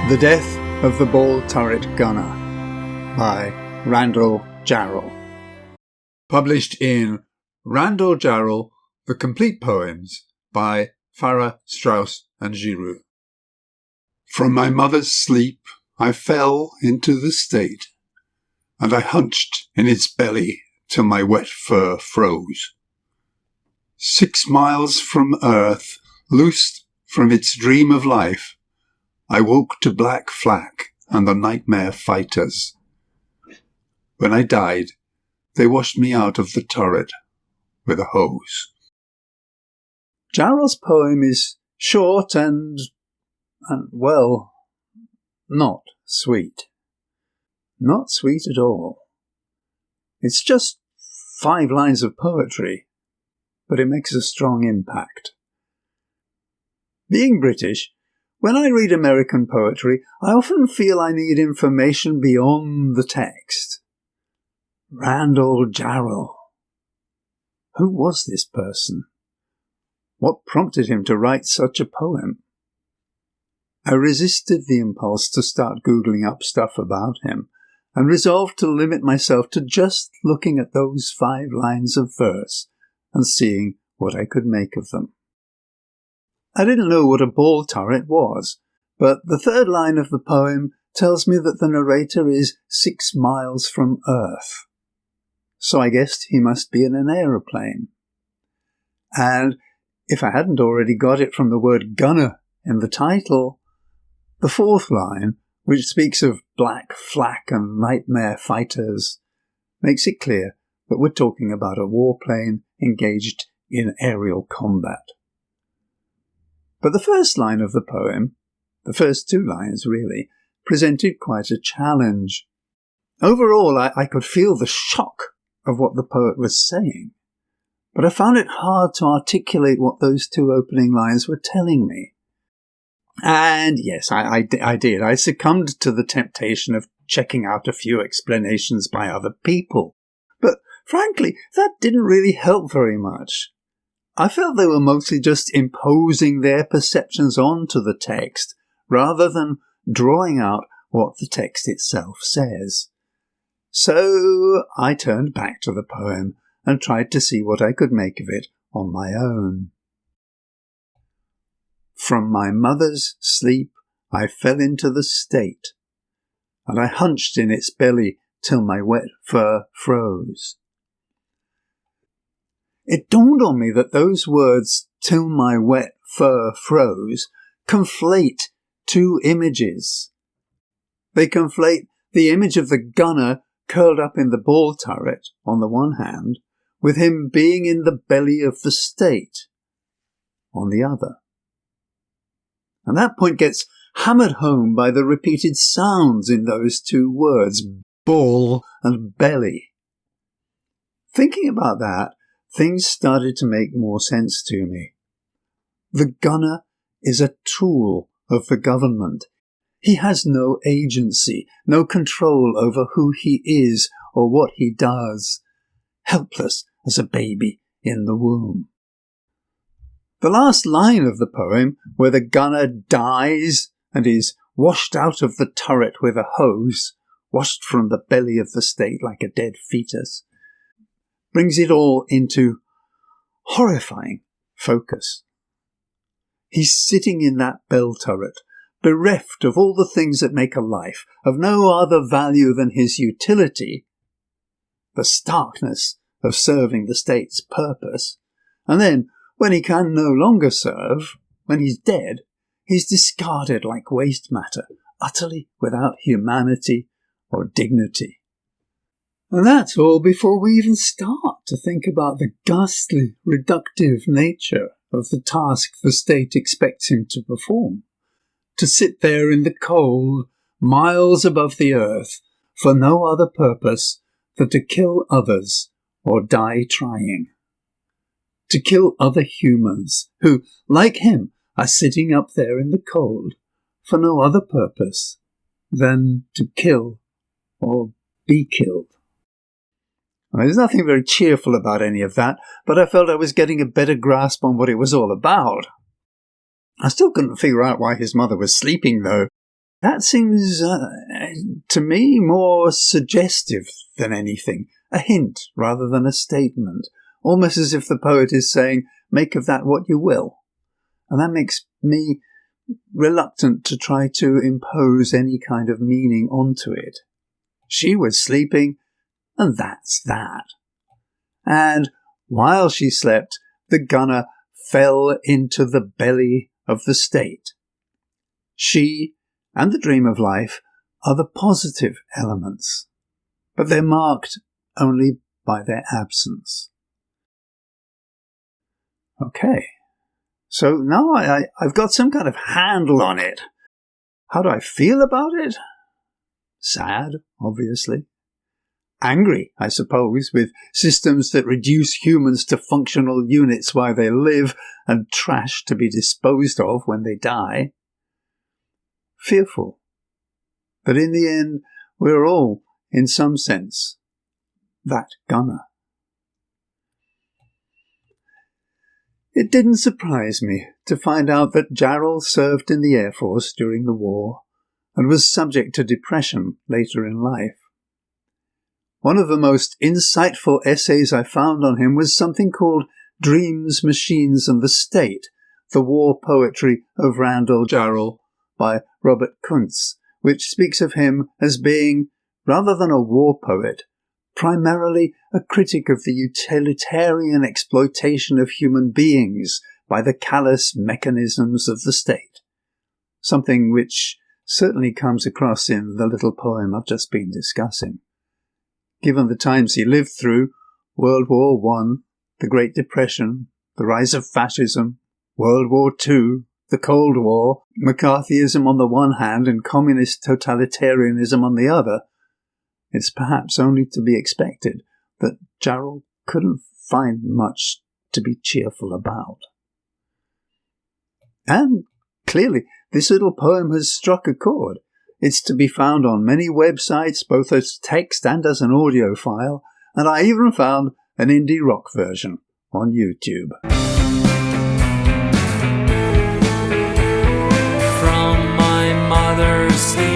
The Death of the Ball Turret Gunner by Randall Jarrell. Published in Randall Jarrell, The Complete Poems by Farah, Straus and Giroux. From my mother's sleep I fell into the state, and I hunched in its belly till my wet fur froze. 6 miles from earth, loosed from its dream of life, I woke to black flak and the nightmare fighters. When I died, they washed me out of the turret with a hose. Jarrell's poem is short and, well, not sweet. Not sweet at all. It's just 5 lines of poetry, but it makes a strong impact. Being British, when I read American poetry, I often feel I need information beyond the text. Randall Jarrell. Who was this person? What prompted him to write such a poem? I resisted the impulse to start Googling up stuff about him, and resolved to limit myself to just looking at those 5 lines of verse and seeing what I could make of them. I didn't know what a ball turret was, but the 3rd line of the poem tells me that the narrator is 6 miles from Earth. So I guessed he must be in an aeroplane. And if I hadn't already got it from the word gunner in the title, the 4th line, which speaks of black flak and nightmare fighters, makes it clear that we're talking about a warplane engaged in aerial combat. But the 1st line of the poem, the first 2 lines really, presented quite a challenge. Overall, I could feel the shock of what the poet was saying, but I found it hard to articulate what those 2 opening lines were telling me. And yes, I did. I succumbed to the temptation of checking out a few explanations by other people. But frankly, that didn't really help very much. I felt they were mostly just imposing their perceptions onto the text, rather than drawing out what the text itself says. So I turned back to the poem and tried to see what I could make of it on my own. From my mother's sleep I fell into the state, and I hunched in its belly till my wet fur froze. It dawned on me that those words, till my wet fur froze, conflate 2 images. They conflate the image of the gunner curled up in the ball turret, on the one hand, with him being in the belly of the state, on the other. And that point gets hammered home by the repeated sounds in those 2 words, ball and belly. Thinking about that, things started to make more sense to me. The gunner is a tool of the government. He has no agency, no control over who he is or what he does, helpless as a baby in the womb. The last line of the poem, where the gunner dies and is washed out of the turret with a hose, washed from the belly of the state like a dead fetus, brings it all into horrifying focus. He's sitting in that bell turret, bereft of all the things that make a life, of no other value than his utility, the starkness of serving the state's purpose, and then, when he can no longer serve, when he's dead, he's discarded like waste matter, utterly without humanity or dignity. And that's all before we even start to think about the ghastly, reductive nature of the task the state expects him to perform. To sit there in the cold, miles above the earth, for no other purpose than to kill others or die trying. To kill other humans who, like him, are sitting up there in the cold for no other purpose than to kill or be killed. There's nothing very cheerful about any of that, but I felt I was getting a better grasp on what it was all about. I still couldn't figure out why his mother was sleeping, though. That seems, to me, more suggestive than anything. A hint rather than a statement. Almost as if the poet is saying, make of that what you will. And that makes me reluctant to try to impose any kind of meaning onto it. She was sleeping, and that's that. And while she slept, the gunner fell into the belly of the state. She and the dream of life are the positive elements, but they're marked only by their absence. Okay, so now I've got some kind of handle on it. How do I feel about it? Sad, obviously. Angry, I suppose, with systems that reduce humans to functional units while they live and trash to be disposed of when they die. Fearful that in the end we're all, in some sense, that gunner. It didn't surprise me to find out that Jarrell served in the Air Force during the war and was subject to depression later in life. One of the most insightful essays I found on him was something called Dreams, Machines and the State, the War Poetry of Randall Jarrell by Robert Kuntz, which speaks of him as being, rather than a war poet, primarily a critic of the utilitarian exploitation of human beings by the callous mechanisms of the state, something which certainly comes across in the little poem I've just been discussing. Given the times he lived through, World War I, the Great Depression, the rise of fascism, World War II, the Cold War, McCarthyism on the one hand and communist totalitarianism on the other, it's perhaps only to be expected that Jarrell couldn't find much to be cheerful about. And clearly, this little poem has struck a chord. It's to be found on many websites, both as text and as an audio file, and I even found an indie rock version on YouTube. From my mother's sleep